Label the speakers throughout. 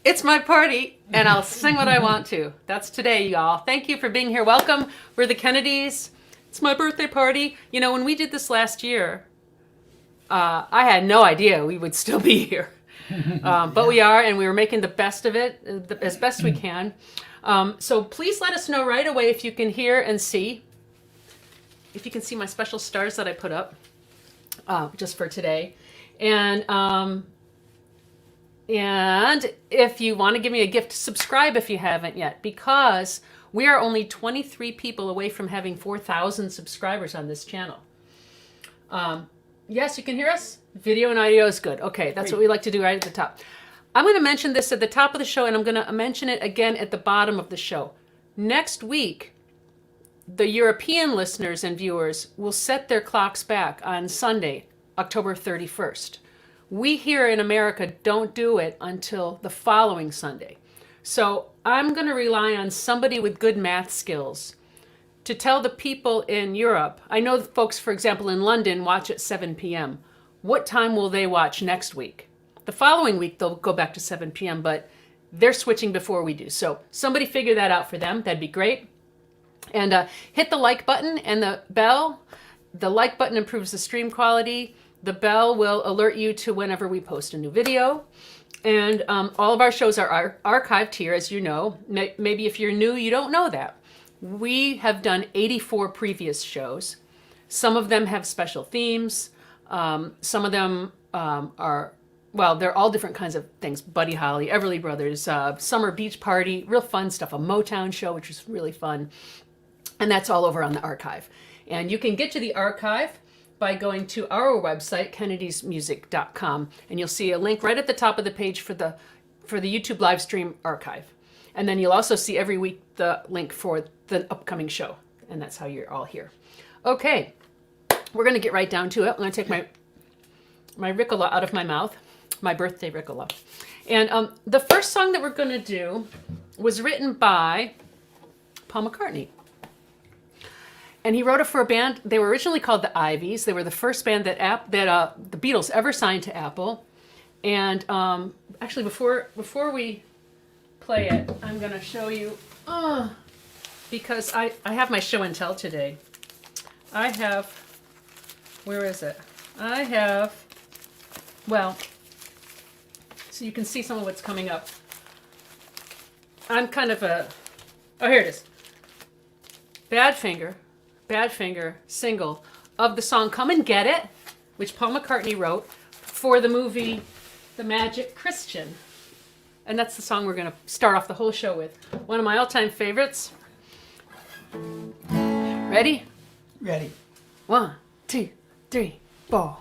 Speaker 1: It's my party, and I'll sing what I want to. That's today, y'all. Thank you for being here. Welcome. We're the Kennedys. It's my birthday party. You know, when we did this last year, I had no idea we would still be here. But we are, and we were making the best of it as best we can. So please let us know right away if you can hear and see. If you can see my special stars that I put up just for today. And if you want to give me a gift, subscribe if you haven't yet, because we are only 23 people away from having 4,000 subscribers on this channel. Yes, you can hear us? Video and audio is good. Okay, that's what we like to do right at the top. I'm going to mention this at the top of the show, and I'm going to mention it again at the bottom of the show. Next week, the European listeners and viewers will set their clocks back on Sunday, October 31st. We here in America don't do it until the following Sunday. So I'm going to rely on somebody with good math skills to tell the people in Europe. I know the folks, for example, in London watch at 7 p.m. What time will they watch next week? The following week, they'll go back to 7 p.m., but they're switching before we do. So somebody figure that out for them. That'd be great. And hit the like button and the bell. The like button improves the stream quality. The bell will alert you to whenever we post a new video. And all of our shows are archived here, as you know. Maybe if you're new, you don't know that. We have done 84 previous shows. Some of them have special themes. Some of them they're all different kinds of things. Buddy Holly, Everly Brothers, Summer Beach Party, real fun stuff. A Motown show, which was really fun. And that's all over on the archive. And you can get to the archive by going to our website, kennedysmusic.com, and you'll see a link right at the top of the page for the YouTube live stream archive. And then you'll also see every week the link for the upcoming show, and that's how you're all here. Okay, we're going to get right down to it. I'm going to take my Ricola out of my mouth, my birthday Ricola. And the first song that we're going to do was written by Paul McCartney. And he wrote it for a band. They were originally called the Ivies. They were the first band that the Beatles ever signed to Apple. And actually, before we play it, I'm going to show you, because I have my show and tell today. Where is it? So you can see some of what's coming up. I'm kind of here it is. Badfinger single of the song Come and Get It, which Paul McCartney wrote for the movie The Magic Christian. And that's the song we're going to start off the whole show with. One of my all-time favorites. Ready?
Speaker 2: Ready.
Speaker 1: 1, 2, 3, 4.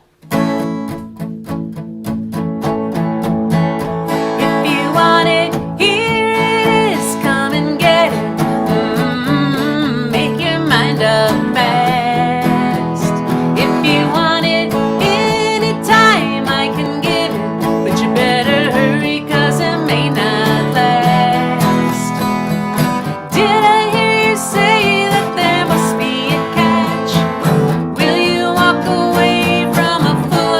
Speaker 1: If you want it, here it is. Come and get it. Make your mind up fast. If you want it anytime, I can give it, but you better hurry, 'cause it may not last. Did I hear you say that there must be a catch? Will you walk away from a fool?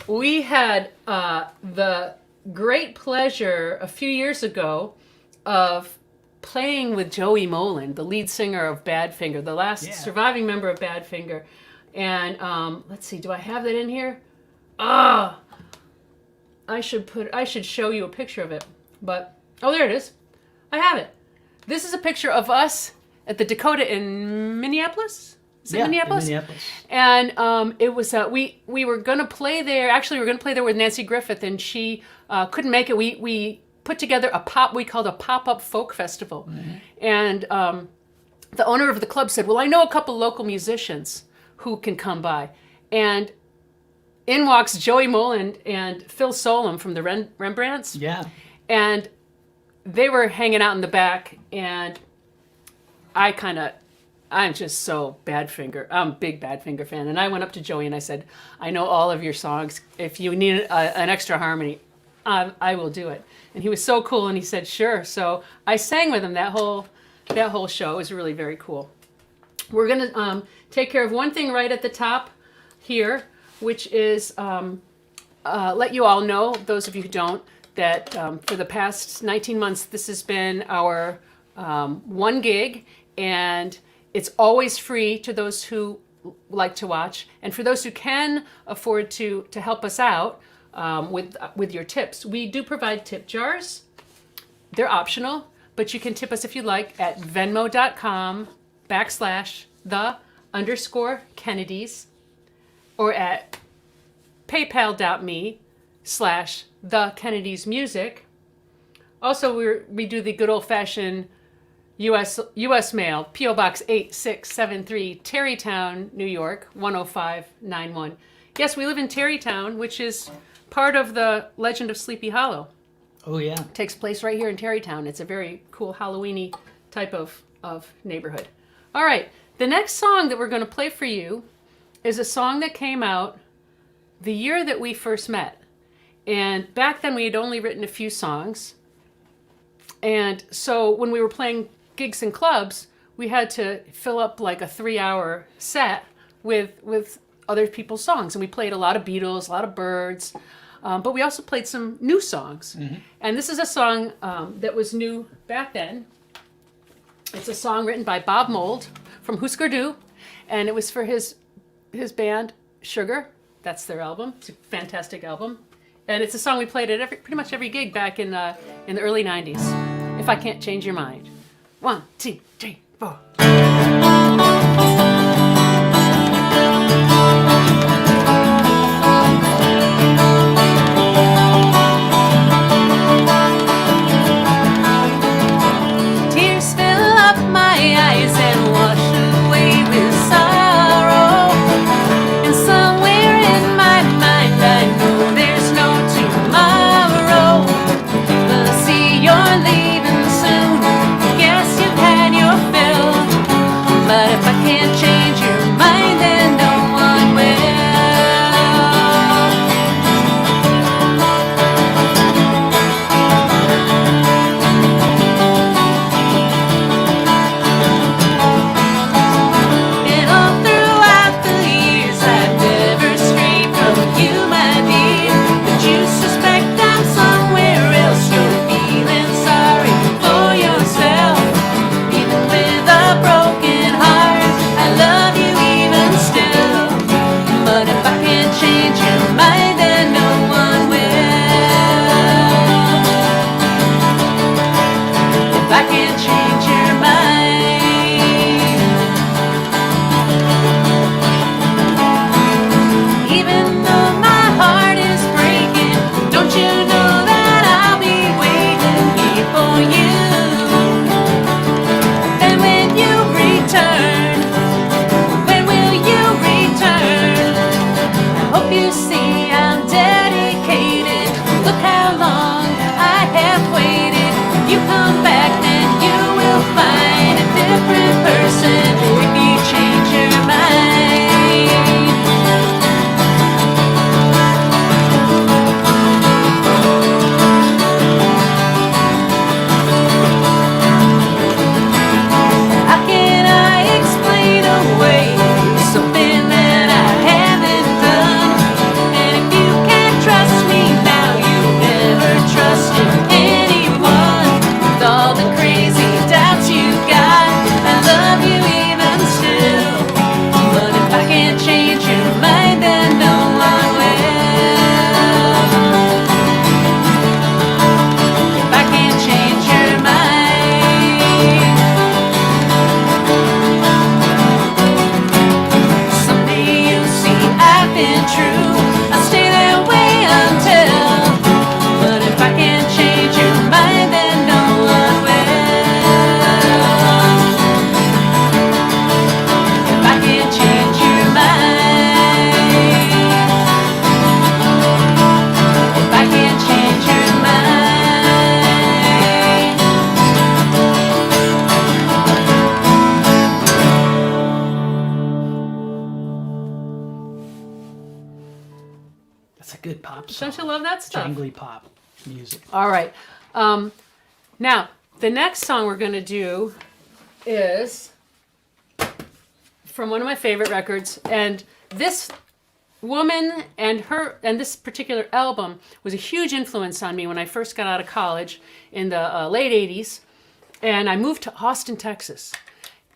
Speaker 1: we had the great pleasure a few years ago of playing with Joey Moland, the lead singer of Badfinger, the last surviving member of Badfinger. And let's see, do I have that in here? Ah, I should show you a picture of it. But oh, there it is. I have it. This is a picture of us at the Dakota in Minneapolis. Is it Minneapolis?
Speaker 2: In Minneapolis.
Speaker 1: And it was we were gonna play there. Actually, we were gonna play there with Nancy Griffith, and she couldn't make it. We put together we called a pop-up folk festival, and the owner of the club said, "Well, I know a couple local musicians who can come by," and in walks Joey Moland and Phil Solem from the Rembrandts.
Speaker 2: Yeah.
Speaker 1: And they were hanging out in the back, and I'm just so Badfinger. I'm a big Badfinger fan. And I went up to Joey and I said, I know all of your songs. If you need an extra harmony, I will do it. And he was so cool, and he said, sure. So I sang with him that whole show. It was really very cool. We're going to take care of one thing right at the top here, which is let you all know, those of you who don't, that for the past 19 months, this has been our one gig, and it's always free to those who like to watch. And for those who can afford to help us out with your tips, we do provide tip jars. They're optional, but you can tip us if you like at venmo.com/the_Kennedys or at paypal.me/thekennedysmusic. Also, we do the good old-fashioned U.S. mail, P.O. Box 8673, Tarrytown, New York, 10591. Yes, we live in Tarrytown, which is part of the Legend of Sleepy Hollow.
Speaker 2: Oh, yeah.
Speaker 1: It takes place right here in Tarrytown. It's a very cool Halloween-y type of neighborhood. All right, the next song that we're going to play for you is a song that came out the year that we first met. And back then we had only written a few songs. And so when we were playing gigs and clubs, we had to fill up like a 3-hour set with other people's songs. And we played a lot of Beatles, a lot of Byrds, but we also played some new songs. Mm-hmm. And this is a song that was new back then. It's a song written by Bob Mould from Husker Du, and it was for his band Sugar. That's their album. It's a fantastic album. And it's a song we played at pretty much every gig back in the early 90s. If I Can't Change Your Mind. 1, 2, 3, 4. Tears fill up my eyes and wash away with sorrow. And somewhere in my mind I know there's no tomorrow. But I see you're leaving soon. Guess you've had your fill.
Speaker 2: That's a good pop song.
Speaker 1: Don't you love that stuff?
Speaker 2: Jangly pop music.
Speaker 1: All right. Now, the next song we're going to do is from one of my favorite records. And this woman and this particular album was a huge influence on me when I first got out of college in the late 80s. And I moved to Austin, Texas.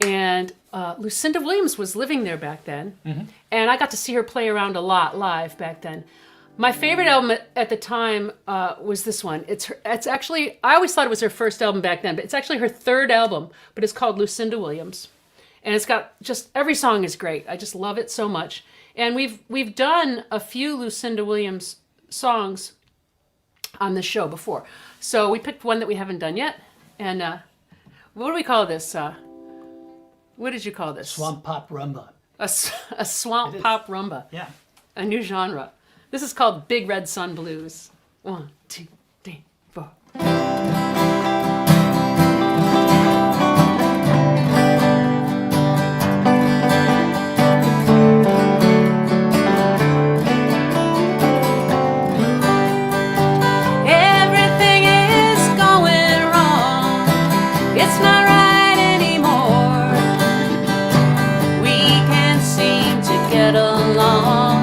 Speaker 1: And Lucinda Williams was living there back then. And I got to see her play around a lot live back then. My favorite album at the time was this one. It's actually, I always thought it was her first album back then, but it's actually her third album, but it's called Lucinda Williams. And it's got just, every song is great. I just love it so much. And we've done a few Lucinda Williams songs on this show before. So we picked one that we haven't done yet. And what do we call this? What did you call this?
Speaker 2: Swamp pop rumba.
Speaker 1: A swamp pop rumba.
Speaker 2: Yeah.
Speaker 1: A new genre. This is called Big Red Sun Blues. 1, 2, 3, 4. Everything is going wrong. It's not right anymore. We can't seem to get along.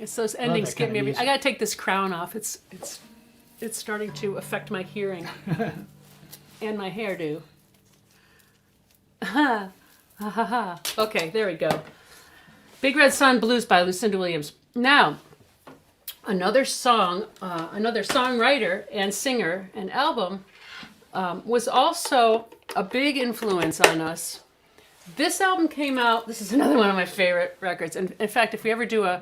Speaker 1: It's those endings
Speaker 2: that
Speaker 1: get
Speaker 2: kind
Speaker 1: me.
Speaker 2: of
Speaker 1: I
Speaker 2: music.
Speaker 1: gotta take this crown off. It's starting to affect my hearing and my hairdo. Ha ha ha ha. Okay, there we go. Big Red Sun Blues by Lucinda Williams. Now, another song, another songwriter and singer and album was also a big influence on us. This album came out, this is another one of my favorite records. And in fact, if we ever do an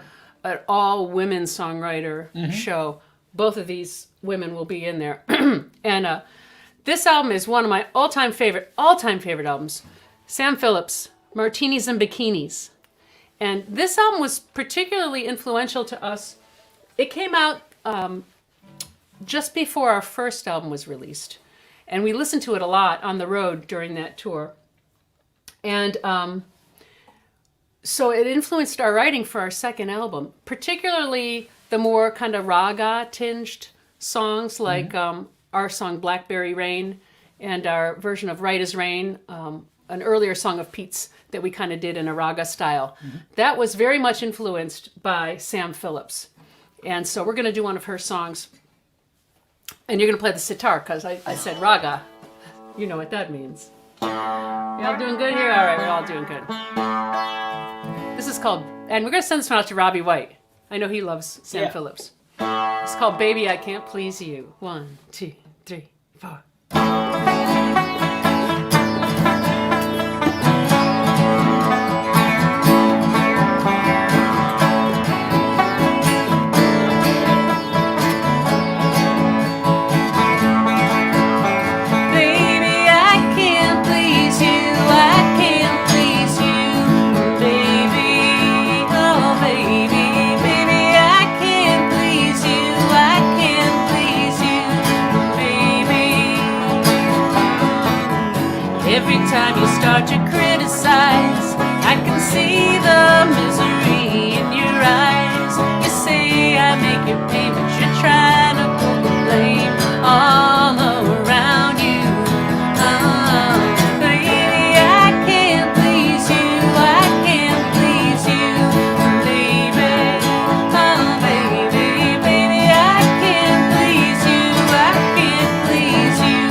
Speaker 1: all women songwriter show, both of these women will be in there. And this album is one of my all-time favorite albums. Sam Phillips, Martinis and Bikinis. And this album was particularly influential to us. It came out just before our first album was released. And we listened to it a lot on the road during that tour. And so it influenced our writing for our second album, particularly the more kind of raga tinged songs like our song Blackberry Rain and our version of Right as Rain, an earlier song of Pete's that we kind of did in a raga style. That was very much influenced by Sam Phillips. And so we're going to do one of her songs. And you're going to play the sitar because I said raga. You know what that means. Y'all doing good here? All right, we're all doing good. This is called, and we're going to send this one out to Robbie White. I know he loves Sam Phillips. It's called Baby, I Can't Please You. 1, 2, 3, 4. Every time you start to criticize, I can see the misery in your eyes. You say I make you pay, but you're trying to put the blame all around you. Baby, I can't please you, I can't please you, baby. Oh, baby, baby, I can't please you, I can't please you,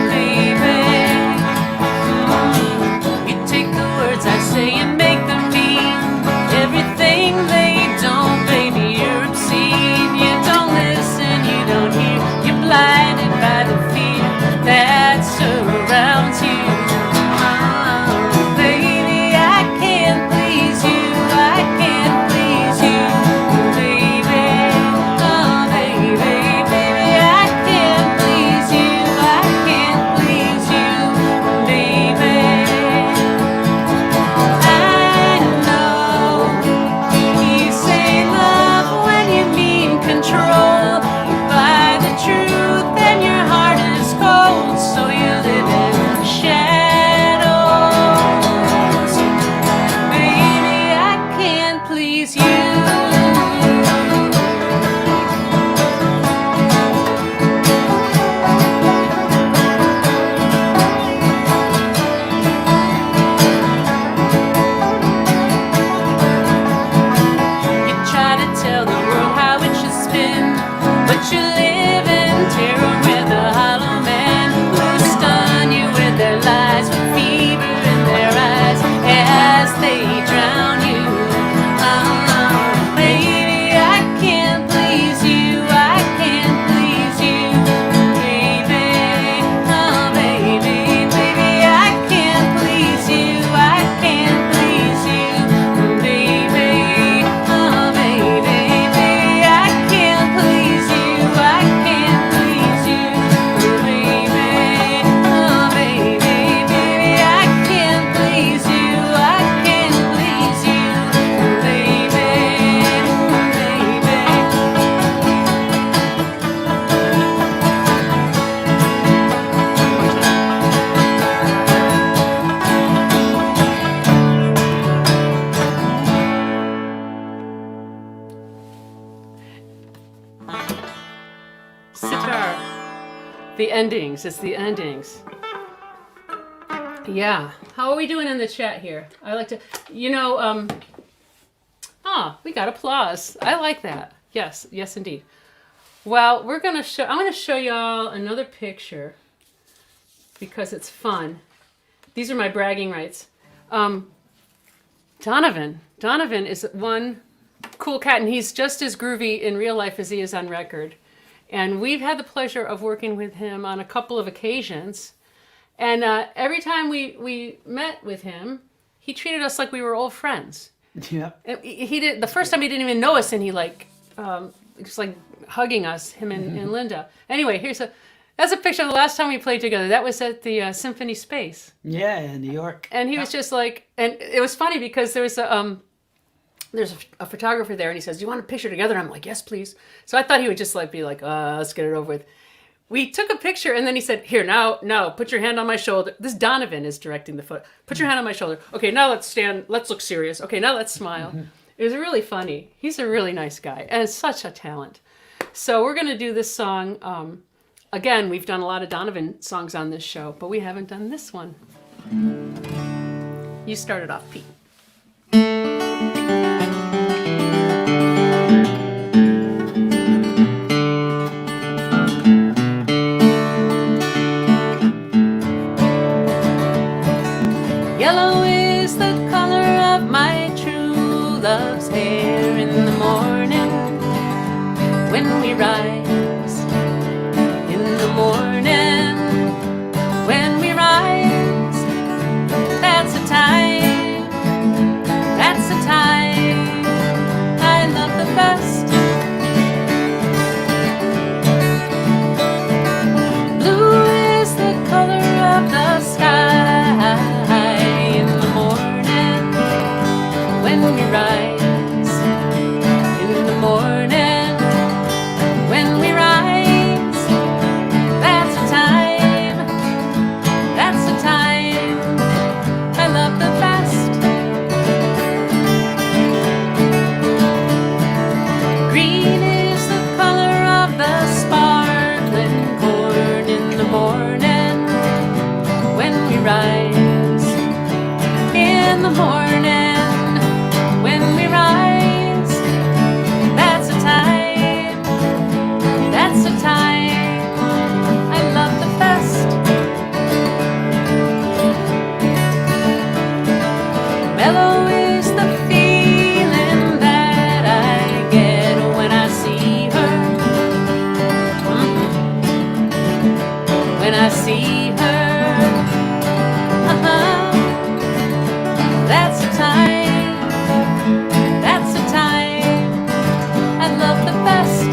Speaker 1: baby. You take the words I say and make them mean everything they don't, baby, you're obscene. You don't listen, you don't hear, you're blinded by the fear that surrounds you. Baby, I can't please you, I can't please you, baby. Oh, baby, baby, I can't please you, I can't please you, baby. I know you say love when you mean control. You buy the truth and your heart is cold, so you live in shadows. Baby, I can't please you. You try to tell the world how it should spin, but you live in terror with a hollow man who stun you with their lies, with fever in their eyes as they drown you. Baby, I can't please you, I can't please you, baby. Oh, baby, baby, I can't please you, I can't please you, baby. Oh, baby, baby, I can't please you, I can't please you, baby. Oh, baby, baby, I can't please you, I can't please you, baby, baby. Sitar. The endings. It's the endings. Yeah. How are we doing in the chat here? I like to, Ah, we got applause. I like that. Yes, yes, indeed. Well, I'm going to show y'all another picture because it's fun. These are my bragging rights. Donovan is one cool cat, and he's just as groovy in real life as he is on record. And we've had the pleasure of working with him on a couple of occasions. And every time we met with him, he treated us like we were old friends.
Speaker 2: Yeah.
Speaker 1: He did the first time he didn't even know us, and he just like hugging us, him and Linda. Anyway, that's a picture of the last time we played together. That was at the Symphony Space.
Speaker 2: Yeah, in New York.
Speaker 1: And he was just like, and it was funny because there's a photographer there, and he says, "Do you want a picture together?" And I'm like, "Yes, please." So I thought he would just like be like, "Let's get it over with." We took a picture, and then he said, "Here, now, put your hand on my shoulder." This Donovan is directing the photo. Put your hand on my shoulder. Okay, now let's stand. Let's look serious. Okay, now let's smile. It was really funny. He's a really nice guy, and such a talent. So we're gonna do this song. Again, we've done a lot of Donovan songs on this show, but we haven't done this one. You started off, Pete. Yellow is the color of my true love's hair in the morning when we rise. In the morning when we rise, that's the time, that's the time I love the best. Blue is the color of the sky in the morning when we rise. In the morning when we rise, that's the time, that's the time I love the best. Green is the color of the sparkling corn in the morning when we rise. In the morning when we rise, that's the time, that's the time I love the best. Mellow is the feeling that I get when I see her. When I see her, that's the time, that's the time I love the best.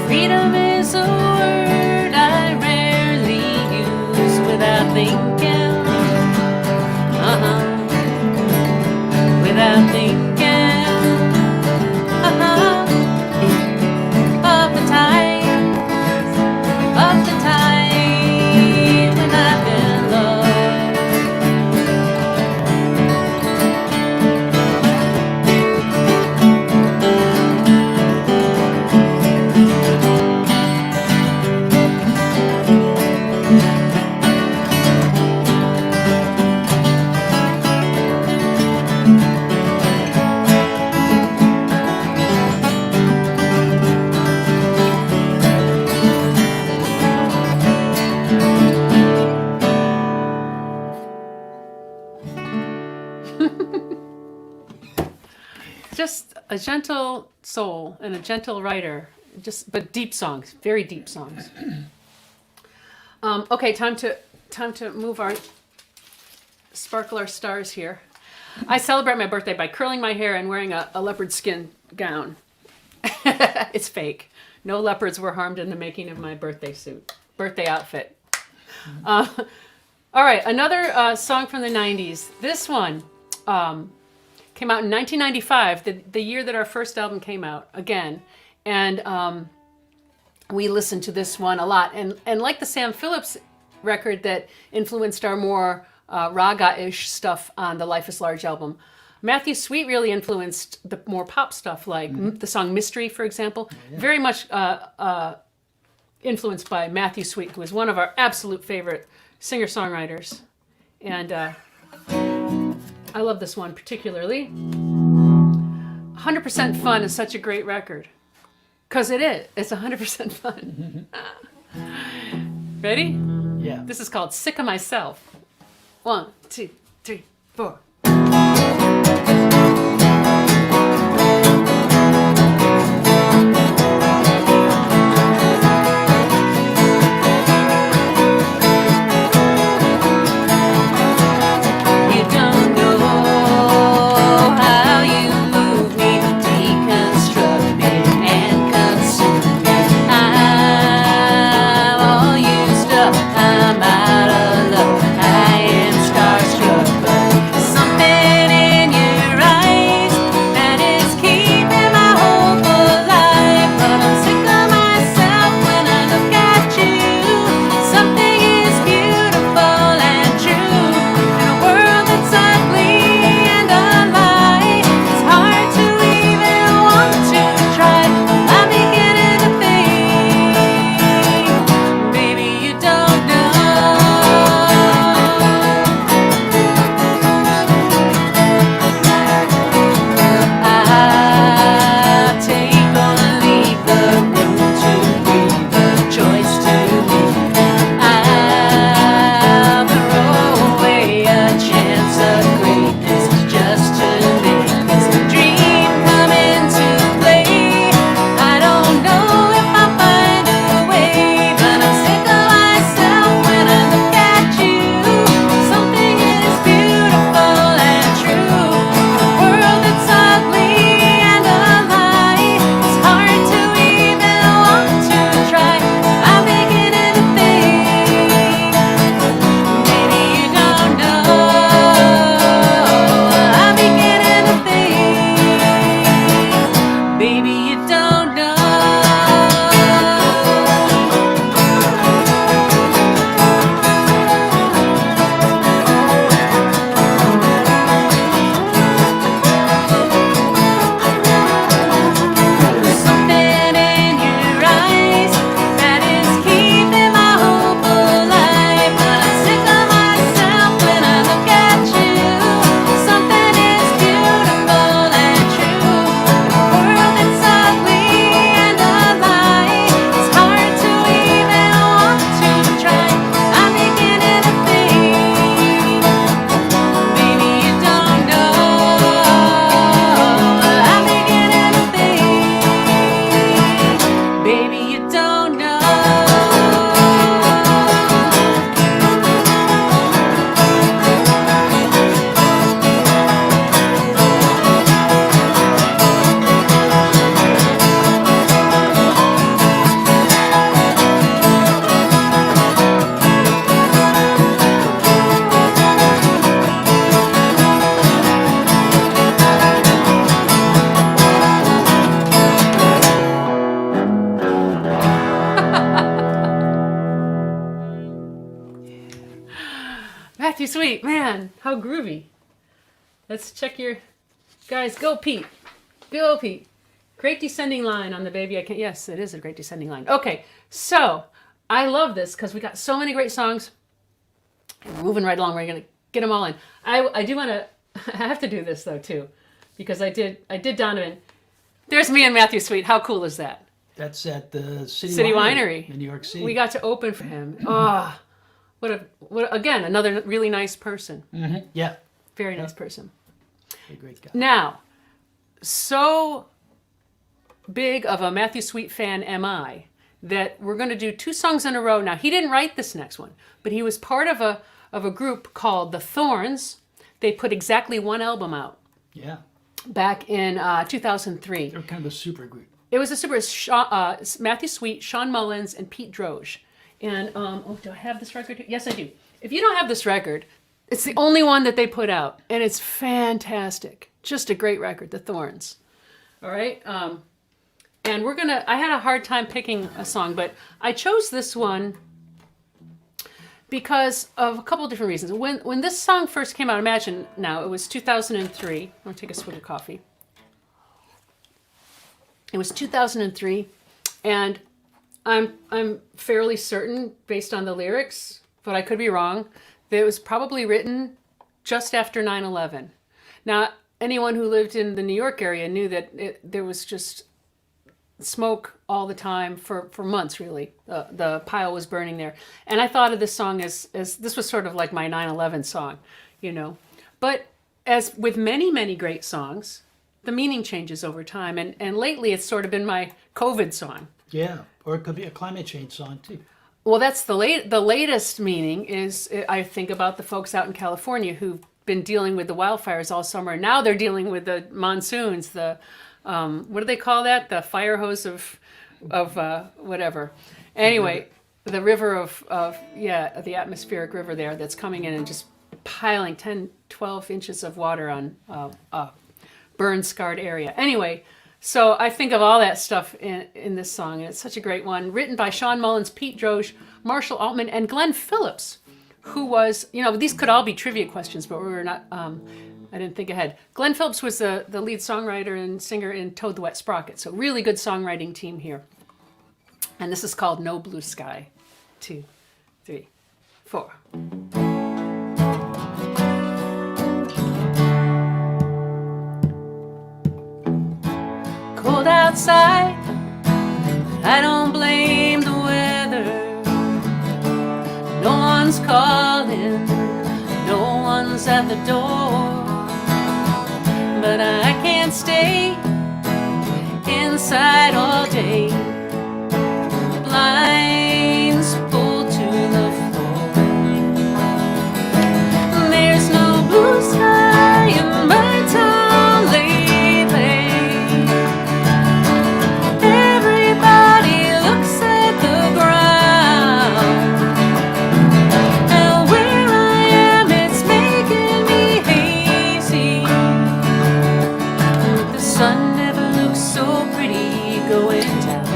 Speaker 1: Freedom is a word I rarely use without thinking. Without thinking. Of the time, of the time when I've been loved. Just a gentle soul and a gentle writer, but deep songs, very deep songs. Okay, time to move our sparkle our stars here. I celebrate my birthday by curling my hair and wearing a leopard skin gown. It's fake. No leopards were harmed in the making of my birthday outfit. All right, another song from the 90s. This one. Came out in 1995, the year that our first album came out again. And we listened to this one a lot. And like the Sam Phillips record that influenced our more raga-ish stuff on the Life is Large album, Matthew Sweet really influenced the more pop stuff, like the song Mystery, for example. Very much influenced by Matthew Sweet, who is one of our absolute favorite singer-songwriters. And I love this one particularly. 100% Fun is such a great record. Because it is. It's 100% fun. Ready?
Speaker 2: Yeah.
Speaker 1: This is called Sick of Myself. 1, 2, 3, 4. Matthew Sweet, man, how groovy. Let's check your... Guys, go Pete. Go Pete. Great descending line on the Baby I Can't... Yes, it is a great descending line. Okay, so I love this because we got so many great songs. And we're moving right along. We're going to get them all in. I do want to... I have to do this, though, too. Because I did Donovan. There's me and Matthew Sweet. How cool is that?
Speaker 2: That's at the
Speaker 1: City Winery
Speaker 2: in New York City.
Speaker 1: We got to open for him. Oh, what again, another really nice person.
Speaker 2: Mm-hmm. Yeah.
Speaker 1: Very nice person.
Speaker 2: A great guy.
Speaker 1: Now, so big of a Matthew Sweet fan am I that we're going to do 2 songs in a row. Now, he didn't write this next one, but he was part of a group called The Thorns. They put exactly 1 album out.
Speaker 2: Yeah.
Speaker 1: Back in 2003.
Speaker 2: They were kind of a super group.
Speaker 1: It was a super Matthew Sweet, Sean Mullins, and Pete Droge. And do I have this record here? Yes, I do. If you don't have this record, it's the only one that they put out, and it's fantastic. Just a great record, The Thorns. All right. And I had a hard time picking a song, but I chose this one because of a couple of different reasons. When this song first came out, imagine now, it was 2003. I'm going to take a swig of coffee. It was 2003, and I'm fairly certain, based on the lyrics, but I could be wrong, that it was probably written just after 9/11. Now, anyone who lived in the New York area knew that there was just smoke all the time for months, really. The pile was burning there. And I thought of this song as this was sort of like my 9/11 song, you know. But as with many, many great songs, the meaning changes over time. And lately it's sort of been my COVID song.
Speaker 2: Yeah, or it could be a climate change song too.
Speaker 1: Well, that's the latest meaning is I think about the folks out in California who've been dealing with the wildfires all summer. Now they're dealing with the monsoons, the what do they call that? The fire hose of whatever. Anyway, the river of the atmospheric river there that's coming in and just piling 10, 12 inches of water on a burn-scarred area. Anyway, so I think of all that stuff in this song, and it's such a great one. Written by Sean Mullins, Pete Droge, Marshall Altman, and Glenn Phillips, who was, these could all be trivia questions, but we were not, I didn't think ahead. Glenn Phillips was the lead songwriter and singer in Toad the Wet Sprocket, so really good songwriting team here. And this is called No Blue Sky. 2, 3, 4. Cold outside, I don't blame the weather. No one's calling, no one's at the door. But I can't stay inside all day. Blinds pulled to the floor. There's no blue sky in my town lately. Everybody looks at the ground. And where I am, it's making me hazy. The sun never looks so pretty going down.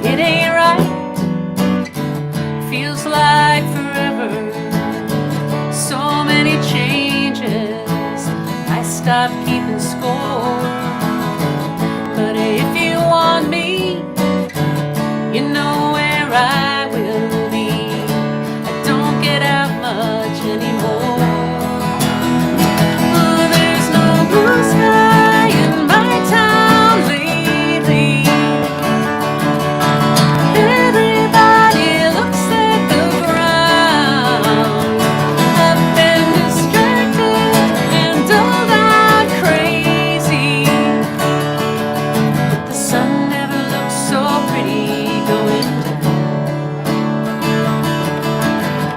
Speaker 1: It ain't right, feels like forever. So many changes, I stopped keeping score. But if you want me, you know where I will be. I don't get out much anymore. Oh, there's no blue sky in my town lately. Everybody looks at the ground. I've been distracted and dulled out crazy. But the sun never looks so pretty going down.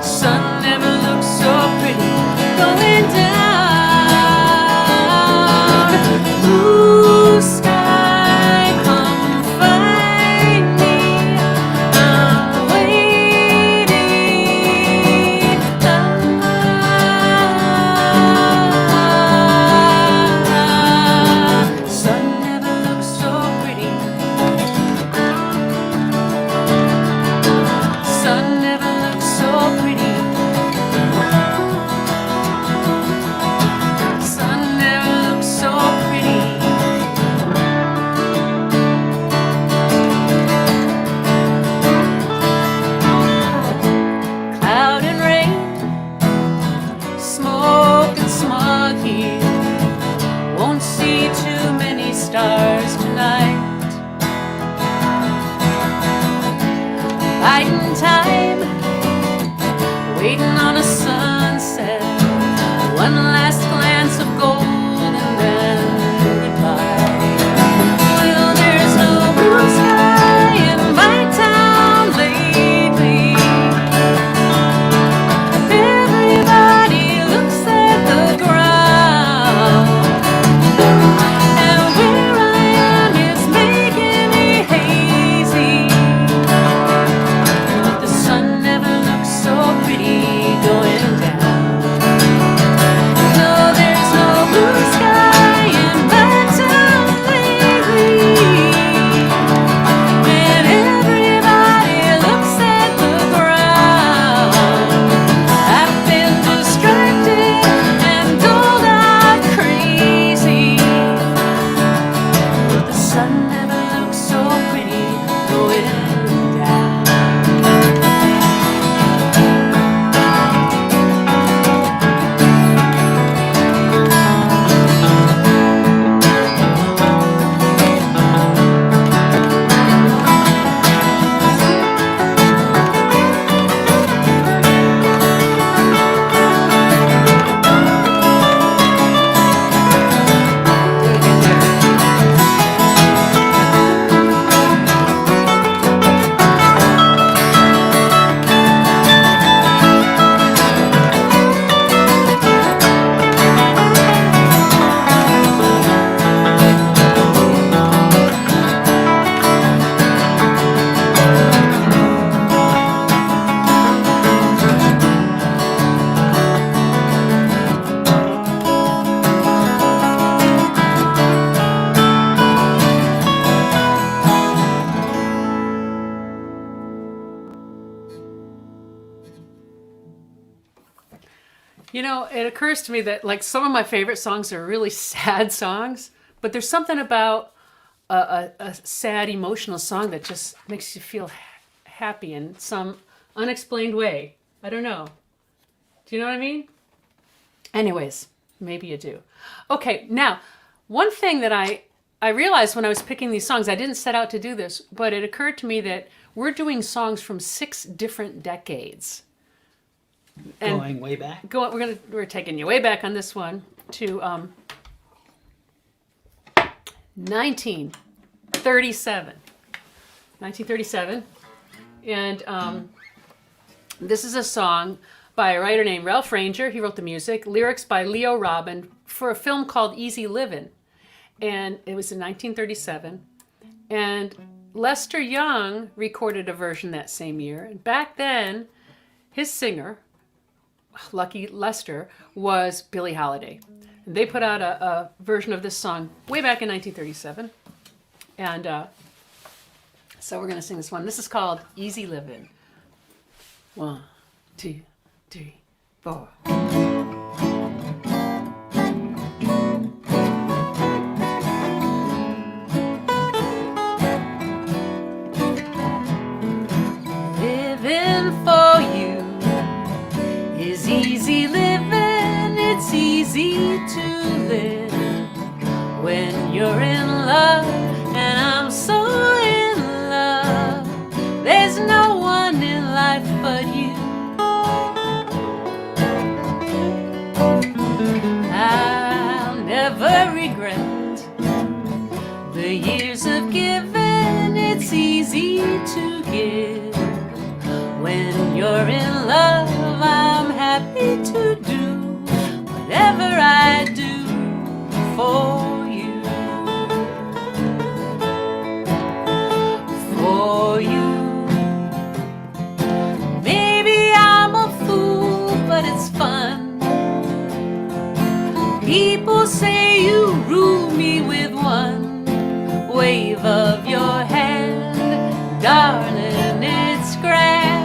Speaker 1: Sun never looks so pretty going down. Blue sky, come find me. I'm waiting. Sun never looks so pretty. Sun never looks so pretty. You know, it occurs to me that like some of my favorite songs are really sad songs, but there's something about a sad emotional song that just makes you feel happy in some unexplained way. I don't know. Do you know what I mean? Anyways, maybe you do. Okay, now, one thing that I realized when I was picking these songs, I didn't set out to do this, but it occurred to me that we're doing songs from 6 different decades. And
Speaker 2: Going way back.
Speaker 1: we're taking you way back on this one to 1937. 1937. And this is a song by a writer named Ralph Ranger. He wrote the music. Lyrics by Leo Robin for a film called Easy Livin'. And it was in 1937. And Lester Young recorded a version that same year. And back then, his singer, Lucky Lester, was Billie Holiday. And they put out a version of this song way back in 1937. And so we're going to sing this one. This is called Easy Livin'. 1, 2, 3, 4. Living for you is easy living. It's easy to live when you're in love, and I'm so in love. There's no one in life but you. I'll never regret the years of giving. It's easy to give when you're in love. I'm happy to do whatever I do for you. For you. Maybe I'm a fool, but it's fun. People say you rule me with one wave of your hand. Darling, it's grand.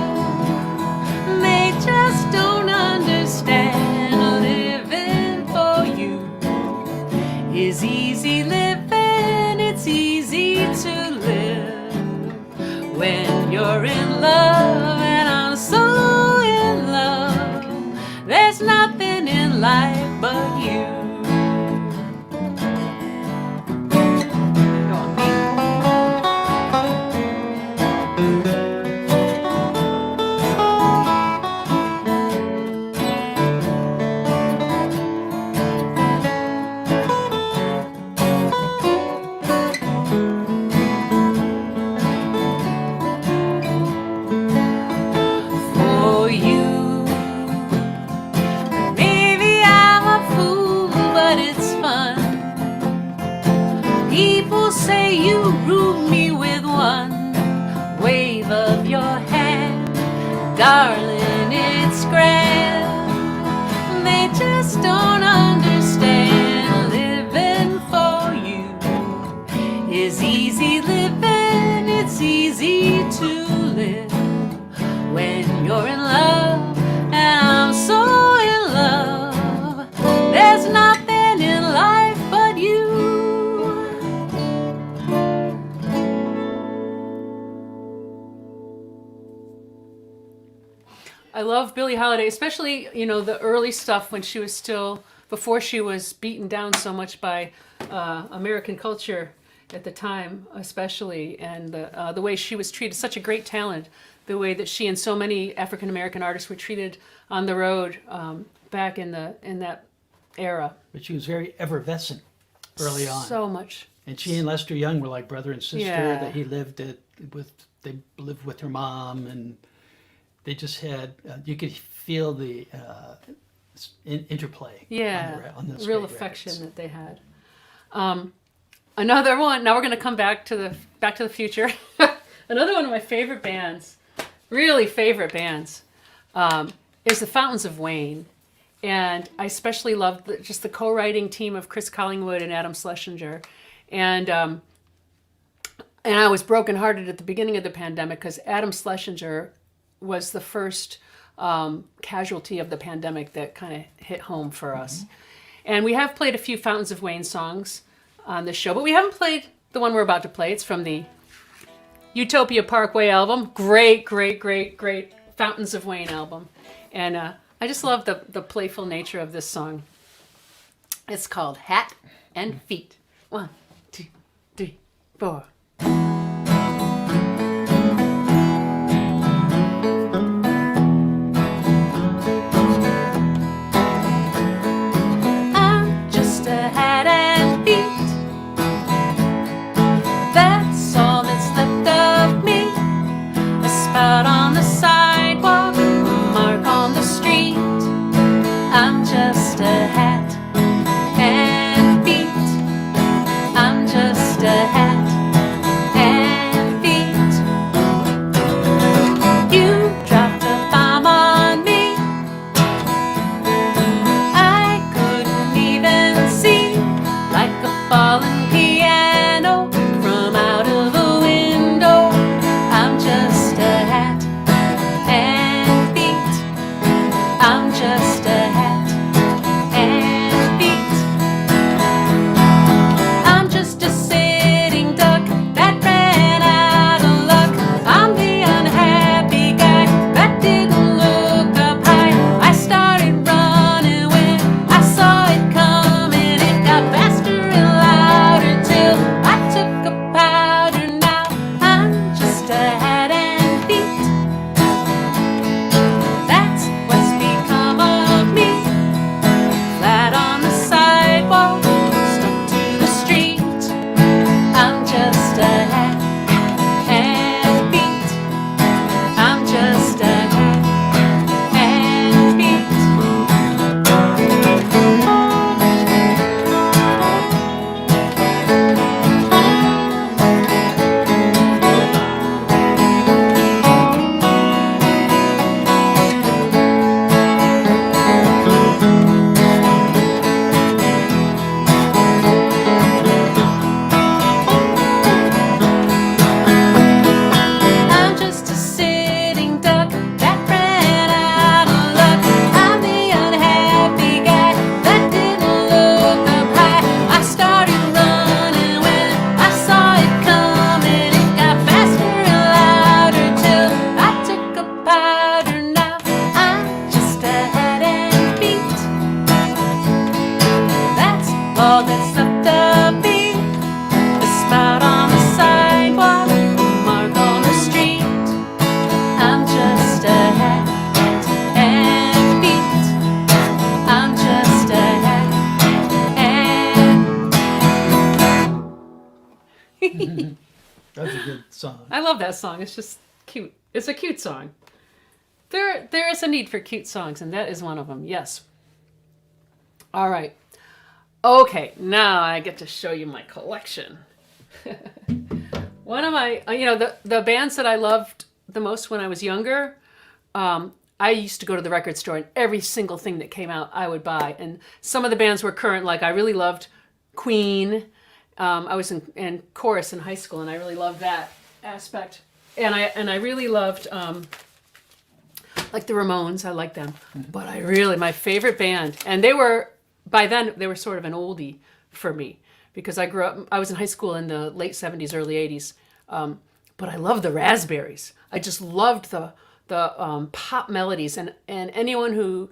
Speaker 1: They just don't understand. Living for you is easy living. It's easy to live when you're in love, and I'm so in love. There's nothing in life but you. Go on, for you. Maybe I'm a fool, but it's fun. People say you rule me with one wave of your hand. Darling, it's grand. They just don't understand. Living for you is easy living. It's easy to live when you're in love, and I'm so in love. There's nothing in life but you. I love Billie Holiday, especially, you know, the early stuff when she was still, before she was beaten down so much by American culture at the time, especially, and the way she was treated, such a great talent, the way that she and so many African American artists were treated on the road back in that era.
Speaker 2: But she was very effervescent early on.
Speaker 1: So much.
Speaker 2: And she and Lester Young were like brother and sister.
Speaker 1: Yeah.
Speaker 2: That he lived they lived with her mom, and they just had you could feel the interplay.
Speaker 1: Yeah,
Speaker 2: on those
Speaker 1: real
Speaker 2: great
Speaker 1: affection
Speaker 2: records.
Speaker 1: that they had. Another one. Now we're going to come back to the Future. Another one of my favorite bands, really favorite bands, is the Fountains of Wayne, and I especially love just the co-writing team of Chris Collingwood and Adam Schlesinger, and I was brokenhearted at the beginning of the pandemic because Adam Schlesinger was the first casualty of the pandemic that kind of hit home for us. And we have played a few Fountains of Wayne songs on this show, but we haven't played the one we're about to play. It's from the Utopia Parkway album. Great, great, great, great Fountains of Wayne album. And I just love the playful nature of this song. It's called Hat and Feet. 1, 2, 3, 4. I'm just a hat and feet. That's all that's left of me. A spout on the sidewalk, a mark on the street. I'm just a hat and feet. I'm just a hat and feet. You dropped a bomb on me. I couldn't even see, like a fallen piano from out of a window. I'm just a hat and feet. I'm just a hat and feet. I'm just a sitting duck that ran out of luck. I'm the unhappy guy that didn't look up high. I started running when I saw it coming. It got faster and louder till I took a powder. Now I'm just a hat and feet. That's what's become of me. Flat on the sidewalk, stuck to the street. I'm just a hat and feet. I'm just a hat and feet. I'm just a sitting duck that ran out of luck. I'm the unhappy guy that didn't look up high. I started running when I saw it coming. It got faster and louder till I took a powder. Now I'm just a hat and feet. That's all that's left of me. A spout on the sidewalk, a mark on the street. I'm just a hat and feet. I'm just a hat and
Speaker 2: That's a good song.
Speaker 1: I love that song. It's just cute. It's a cute song. There is a need for cute songs, and that is one of them. Yes. All right. Okay, now I get to show you my collection. One of my, the bands that I loved the most when I was younger, I used to go to the record store and every single thing that came out I would buy. And some of the bands were current, like I really loved Queen. I was in chorus in high school and I really loved that aspect. And I really loved like the Ramones. I liked them. But my favorite band, and by then they were sort of an oldie for me because I was in high school in the late 70s, early 80s. But I loved the Raspberries. I just loved the pop melodies, and anyone who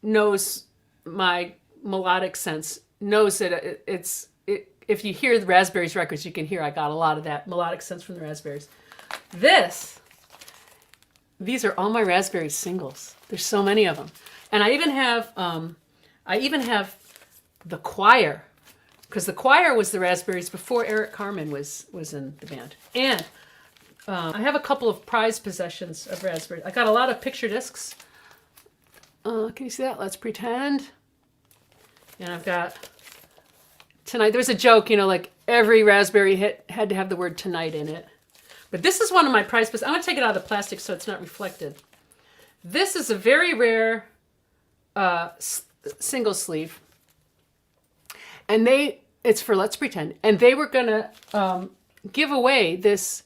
Speaker 1: knows my melodic sense knows that if you hear the Raspberries records, you can hear I got a lot of that melodic sense from the Raspberries. These are all my Raspberries singles. There's so many of them, and I even have the Choir, because the Choir was the Raspberries before Eric Carmen was in the band. And I have a couple of prized possessions of Raspberries. I got a lot of picture discs. Can you see that? Let's Pretend. And I've got Tonight. There's a joke, like every Raspberry hit had to have the word Tonight in it. But this is one of my prized possessions. I'm going to take it out of the plastic so it's not reflected. This is a very rare single sleeve. And it's for Let's Pretend. And they were going to give away this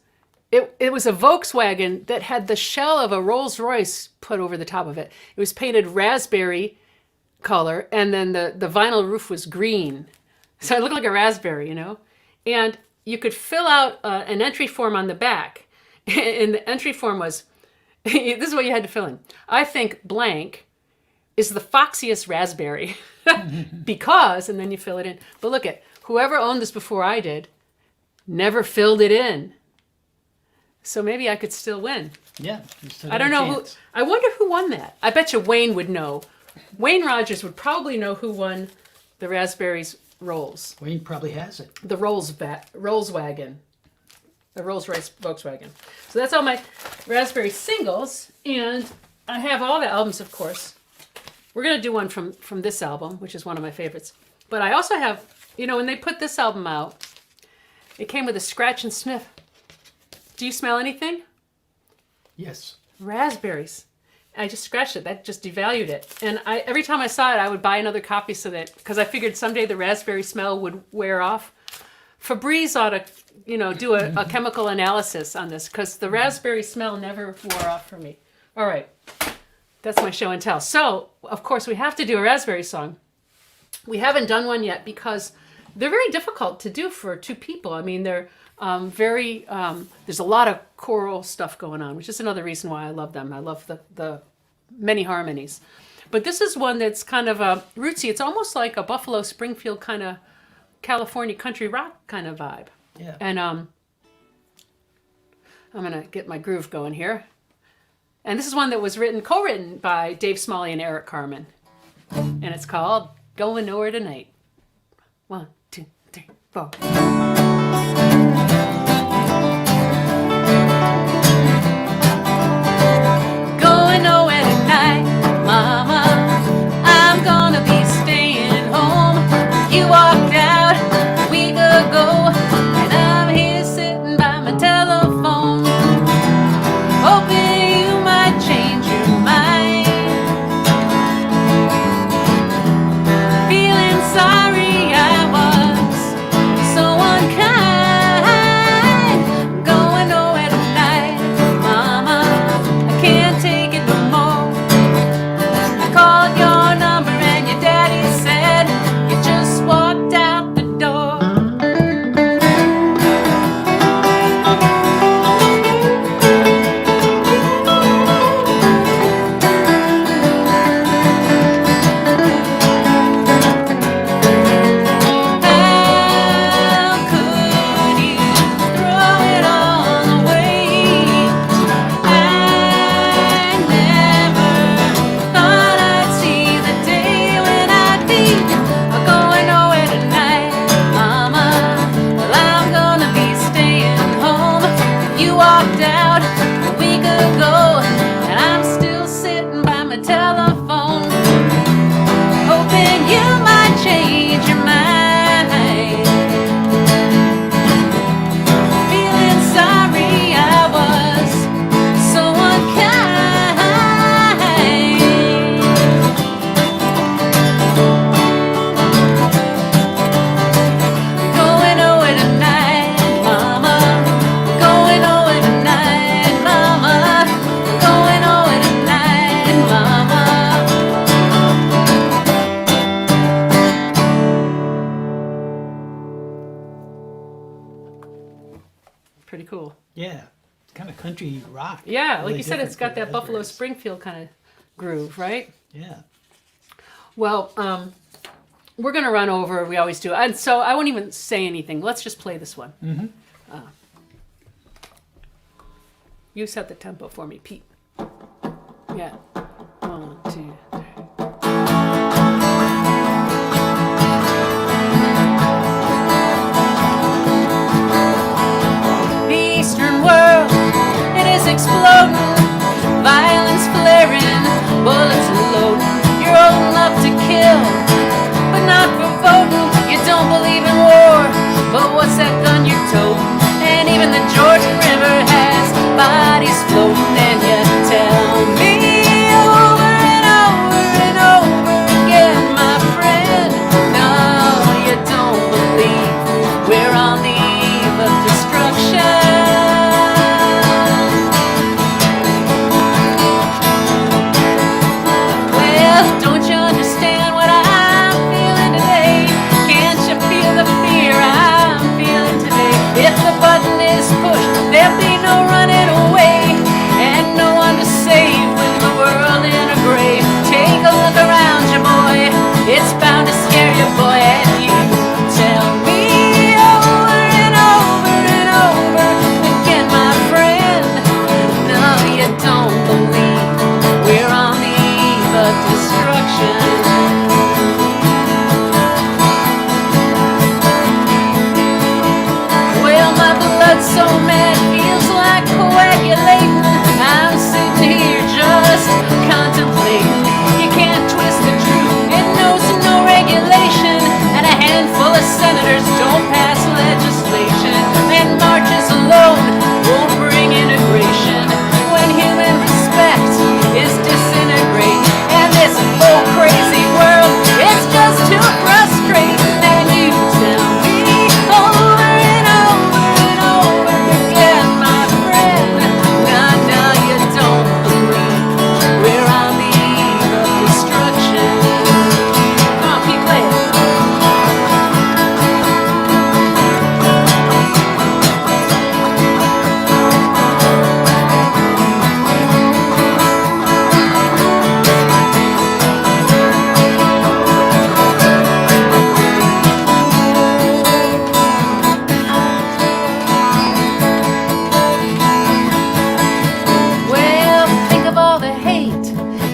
Speaker 1: it was a Volkswagen that had the shell of a Rolls Royce put over the top of it. It was painted raspberry color, and then the vinyl roof was green. So it looked like a raspberry, you know? And you could fill out an entry form on the back. And the entry form was, this is what you had to fill in. I think blank is the foxiest raspberry because, and then you fill it in. But look at, whoever owned this before I did never filled it in. So maybe I could still win.
Speaker 2: Yeah. you still
Speaker 1: I
Speaker 2: got
Speaker 1: don't
Speaker 2: a
Speaker 1: know
Speaker 2: chance.
Speaker 1: I wonder who won that. I bet you Wayne would know. Wayne Rogers would probably know who won the Raspberries Rolls.
Speaker 2: Wayne probably has it.
Speaker 1: The Rollswagon. The Rolls Royce Volkswagen. So that's all my Raspberry singles. And I have all the albums, of course. We're going to do one from this album, which is one of my favorites. But I also have, you know, when they put this album out, it came with a scratch and sniff. Do you smell anything?
Speaker 2: Yes.
Speaker 1: Raspberries. I just scratched it. That just devalued it. And every time I saw it, I would buy another copy so that, because I figured someday the raspberry smell would wear off. Febreze ought to, you know, do a chemical analysis on this, because the raspberry smell never wore off for me. All right. That's my show and tell. So, of course, we have to do a raspberry song. We haven't done one yet because they're very difficult to do for two people. I mean, they're there's a lot of choral stuff going on, which is another reason why I love them. I love the many harmonies. But this is one that's kind of rootsy. It's almost like a Buffalo Springfield kind of California country rock kind of vibe.
Speaker 2: Yeah.
Speaker 1: And I'm going to get my groove going here. And this is one that was co-written by Dave Smalley and Eric Carmen. And it's called Going Nowhere Tonight. 1, 2, 3, 4. Going nowhere tonight, Mama. I'm gonna be staying home. You walked out a week ago, and I'm here sitting by my telephone, hoping you might change your mind. Feeling sorry I was so unkind. Going nowhere tonight, Mama. I can't take it no more. I called your number and your daddy said you just walked out the door. How could you throw it all away? I never thought I'd see the day when I'd be going nowhere tonight, Mama. Well, I'm gonna be staying home. You walked out a week ago, and I'm still sitting by my telephone, hoping you might change your mind. Feeling sorry I was so unkind. Going nowhere tonight, Mama. Going nowhere tonight, Mama. Going nowhere tonight, Mama. Pretty cool.
Speaker 2: Yeah. It's kind of country rock.
Speaker 1: Yeah, like
Speaker 2: Really
Speaker 1: you said, it's
Speaker 2: different
Speaker 1: got
Speaker 2: from
Speaker 1: that Buffalo
Speaker 2: Raspberries.
Speaker 1: Springfield kind of groove, right?
Speaker 2: Yeah.
Speaker 1: Well, we're going to run over. We always do. And so I won't even say anything. Let's just play this one. Mm-hmm. You set the tempo for me, Pete. Yeah. 1, 2, 3. The Eastern world, it is exploding. Violence flaring, bullets loading. You're old enough to kill, but not for voting. You don't believe in war, but what's that gun you're toting? And even the Georgia River has bodies floating. And you tell me destruction. Well, my blood's so mad, feels like coagulating. I'm sitting here just contemplating. You can't twist the truth, it knows no regulation. And a handful of senators don't pass legislation. And marches alone won't bring integration. When human respect is disintegrating. And this whole crazy world, it's just too frustrating. And you tell me over and over and over again, my friend, now you don't believe we're on the eve of destruction. Come on, keep playing. Well, think of all the hate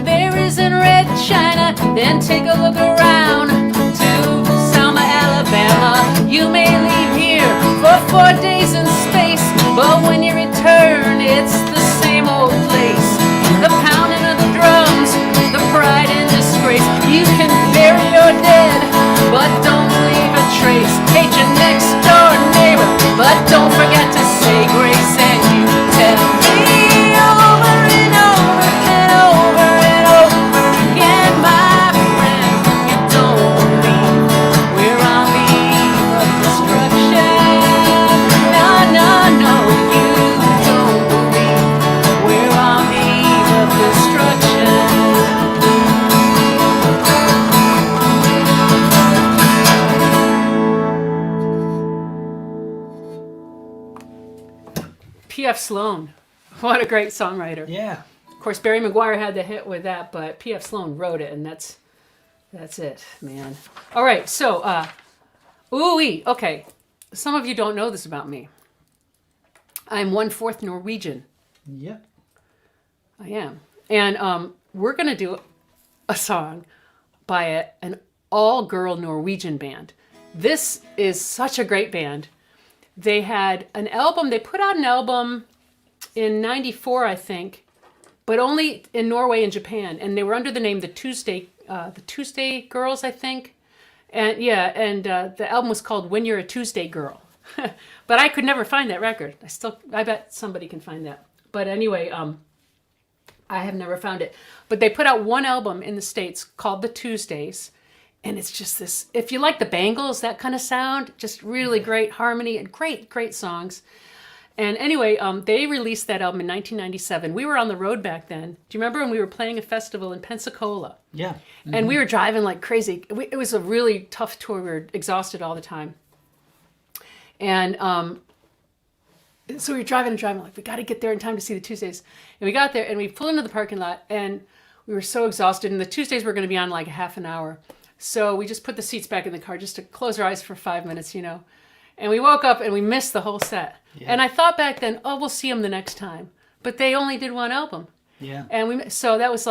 Speaker 1: there is in Red China. Then take a look around to Selma, Alabama. You may leave here for 4 days in space, but when you return, it's the same old place. The pounding of the drums, the pride and disgrace. You can bury your dead, but don't leave a trace. Hate your next door neighbor, but don't forget to say grace. And you tell me over and over and over and over again, my friend, you don't believe we're on the eve of destruction. No, you don't believe we're on the eve of destruction. P.F. Sloan, what a great songwriter.
Speaker 2: Yeah.
Speaker 1: Of course, Barry McGuire had the hit with that, but P.F. Sloan wrote it, and that's it, man. All right, so, ooh-wee, okay. Some of you don't know this about me. I'm 1/4 Norwegian.
Speaker 2: Yep.
Speaker 1: I am. And we're going to do a song by an all-girl Norwegian band. This is such a great band. They had an album, they put out an album in 94, I think, but only in Norway and Japan. And they were under the name the Tuesday Girls, I think. And yeah, and the album was called When You're a Tuesday Girl. But I could never find that record. I bet somebody can find that. But anyway, I have never found it. But they put out one album in the States called The Tuesdays. And it's just this, if you like the Bangles, that kind of sound, just really great harmony and great songs. And anyway, they released that album in 1997. We were on the road back then. Do you remember when we were playing a festival in Pensacola?
Speaker 2: Yeah. Mm-hmm.
Speaker 1: And we were driving like crazy. It was a really tough tour. We were exhausted all the time. And so we were driving, like, we got to get there in time to see the Tuesdays. And we got there and we pulled into the parking lot and we were so exhausted. And the Tuesdays were going to be on like a half an hour. So we just put the seats back in the car just to close our eyes for 5 minutes, you know. And we woke up and we missed the whole set. Yeah. And I thought back then, oh, we'll see them the next time. But they only did one album.
Speaker 2: Yeah.
Speaker 1: And so that was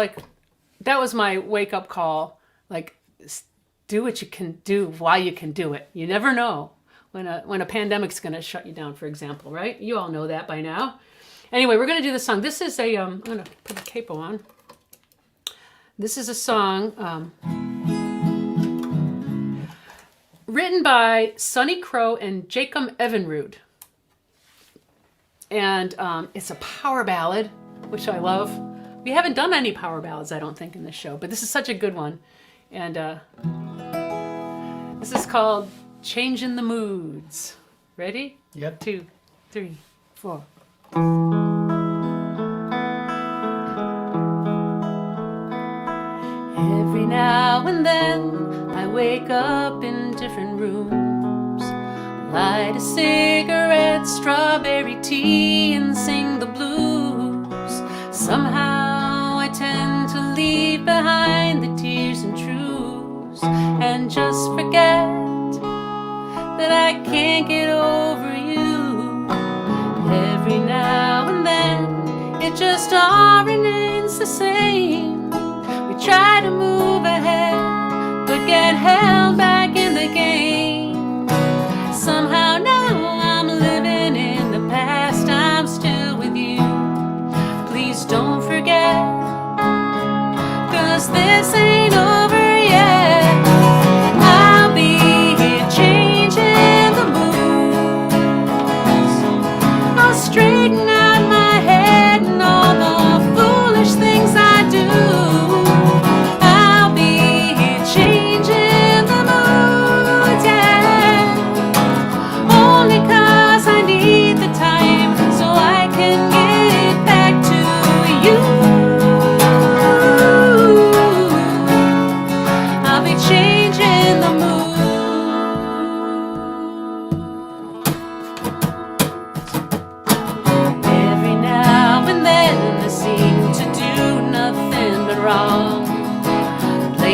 Speaker 1: my wake up call. Like, do what you can do while you can do it. You never know when a pandemic's going to shut you down, for example, right? You all know that by now. Anyway, we're going to do this song. This is I'm going to put the capo on. This is a song written by Sonny Crow and Jacob Evinrude. And it's a power ballad, which I love. We haven't done any power ballads, I don't think, in this show, but this is such a good one. And this is called Changing the Moods. Ready?
Speaker 2: Yep.
Speaker 1: 2, 3, 4. Every now and then I wake up in different rooms, light a cigarette, strawberry tea, and sing the blues. Somehow I tend to leave behind the tears and truths and just forget that I can't get over you. Every now and then it just all remains the same. We try to move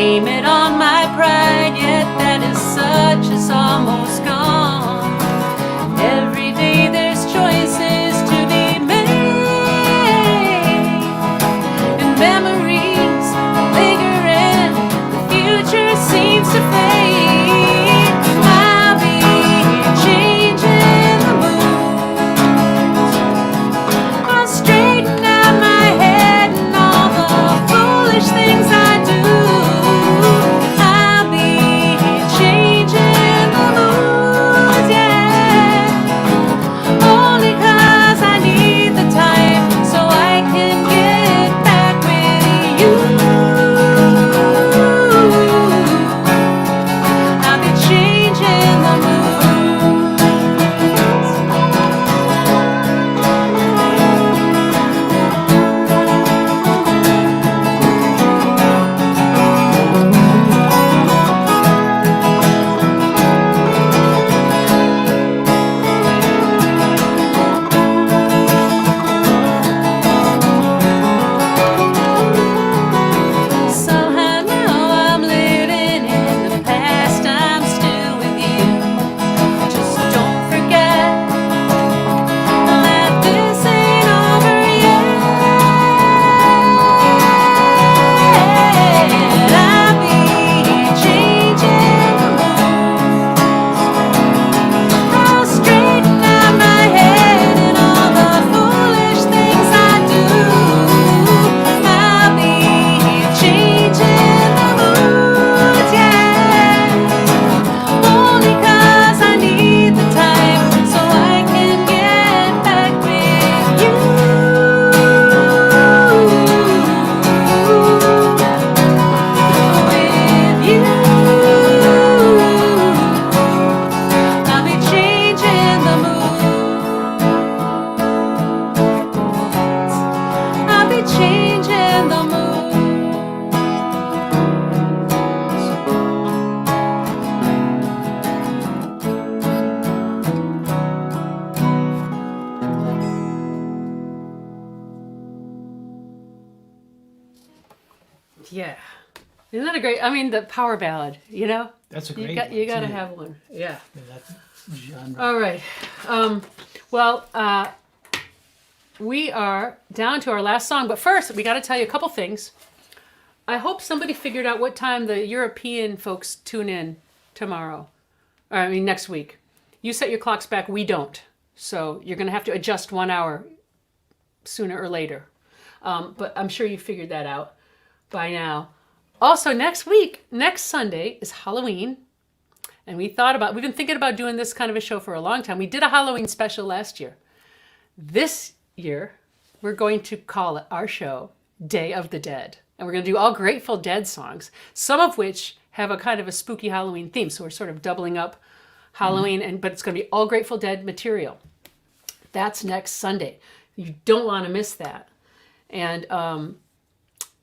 Speaker 1: blame it on my pride, yet that is such as almost gone. Every day there's choices to be made, and memories linger in, the future seems to fade. I'll be changing the mood, I'll straighten out my head and all the foolish things I do. I'll be changing the mood, yeah. Only 'cause I need the time so I can get back with you. I'll be changing the mood. Somehow now I'm living in the past, I'm still with you. Just don't forget that this ain't over yet. I'll be changing the mood, I'll straighten out my head and all the foolish things I do. I'll be changing the mood, yeah. Only 'cause I need the time so I can get back with you. With you, I'll be changing the mood. I'll be changing the mood. Yeah. Isn't that a great, I mean, the power ballad, you know?
Speaker 2: That's a
Speaker 1: You
Speaker 2: great
Speaker 1: got,
Speaker 2: one,
Speaker 1: you got to
Speaker 2: too.
Speaker 1: have one. Yeah.
Speaker 2: Yeah, that genre.
Speaker 1: All right. Well, we are down to our last song, but first we got to tell you a couple things. I hope somebody figured out what time the European folks tune in tomorrow. Or, I mean, next week. You set your clocks back. We don't. So you're going to have to adjust 1 hour sooner or later. But I'm sure you figured that out by now. Also, next week, next Sunday is Halloween. And we've been thinking about doing this kind of a show for a long time. We did a Halloween special last year. This year, we're going to call it our show Day of the Dead. And we're going to do all Grateful Dead songs, some of which have a kind of a spooky Halloween theme. So we're sort of doubling up Halloween, but it's going to be all Grateful Dead material. That's next Sunday. You don't want to miss that. And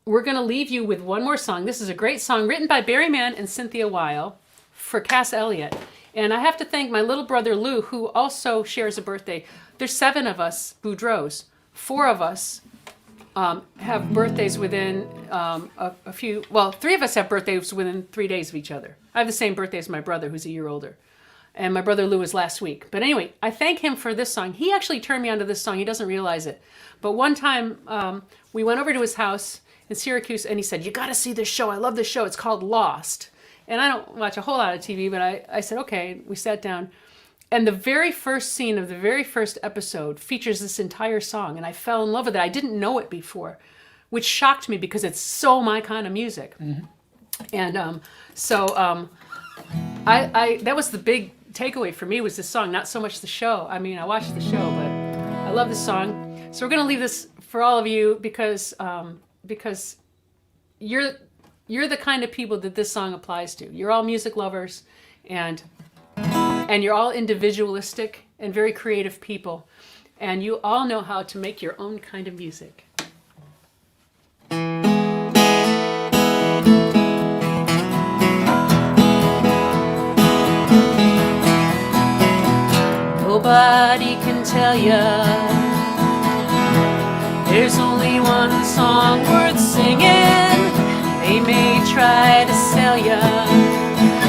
Speaker 1: we're going to leave you with one more song. This is a great song written by Barry Mann and Cynthia Weil for Cass Elliot. And I have to thank my little brother Lou, who also shares a birthday. There's 7 of us Boudreaux. 4 of us have birthdays within a few, well, 3 of us have birthdays within 3 days of each other. I have the same birthday as my brother, who's a year older. And my brother Lou was last week. But anyway, I thank him for this song. He actually turned me onto this song. He doesn't realize it. But one time we went over to his house in Syracuse and he said, "You got to see this show. I love this show. It's called Lost." And I don't watch a whole lot of TV, but I said, okay. We sat down. And the very first scene of the very first episode features this entire song. And I fell in love with it. I didn't know it before, which shocked me because it's so my kind of music. Mm-hmm. And that was the big takeaway for me, was this song, not so much the show. I mean, I watched the show, but I love this song. So we're going to leave this for all of you because you're the kind of people that this song applies to. You're all music lovers, and you're all individualistic and very creative people, and you all know how to make your own kind of music. Nobody can tell ya there's only one song worth singing. They may try to sell ya,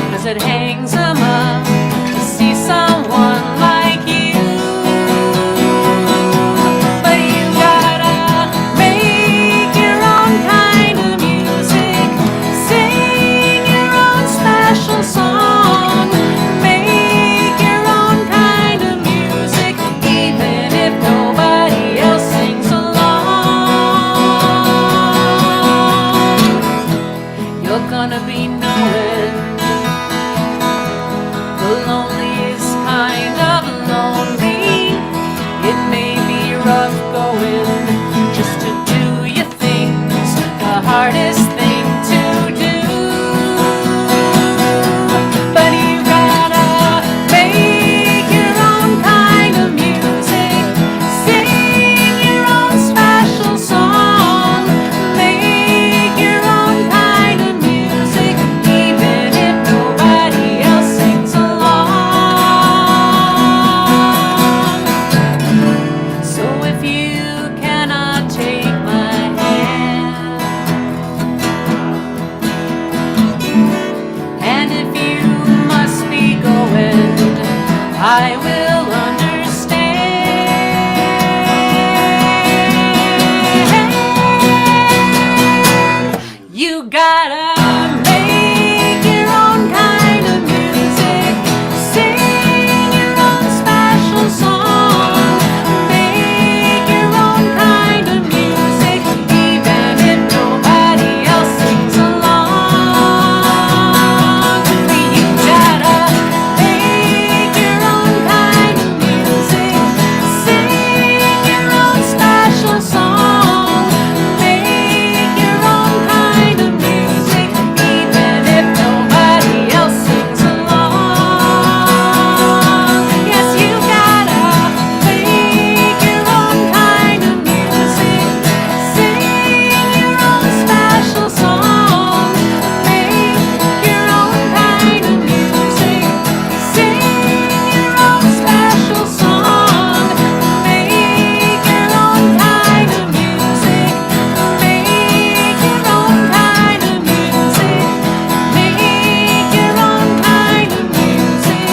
Speaker 1: 'cause it hangs 'em up to see someone like you. But you gotta make your own kind of music, sing your own special song, make your own kind of music, even if nobody else sings along. You're gonna be knowing the loneliest kind of lonely. It may be rough going just to do your things, the hardest thing to do. But you gotta make your own kind of music, sing your own special song, make your own kind of music, even if nobody else sings along. So if you cannot take my hand, and if you must be going, I will understand. You gotta make your own kind of music, sing your own special song, make your own kind of music, even if nobody else sings along. You gotta make your own kind of music, sing your own special song, make your own kind of music, even if nobody else sings along. Yes, you gotta make your own kind of music, sing your own special song, make your own kind of music, sing your own special song, make your own kind of music, make your own kind of music, make your own kind of music.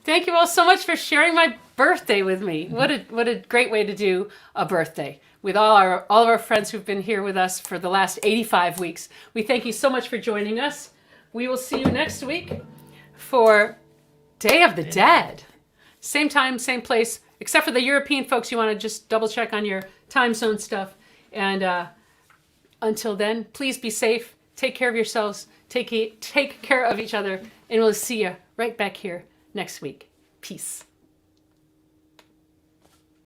Speaker 1: Thank you all so much for sharing my birthday with me. What a great way to do a birthday with all of our friends who've been here with us for the last 85 weeks. We thank you so much for joining us. We will see you next week for Day of the Dead. Same time, same place, except for the European folks. You want to just double check on your time zone stuff. And until then, please be safe. Take care of yourselves. Take care of each other. And we'll see you right back here next week. Peace.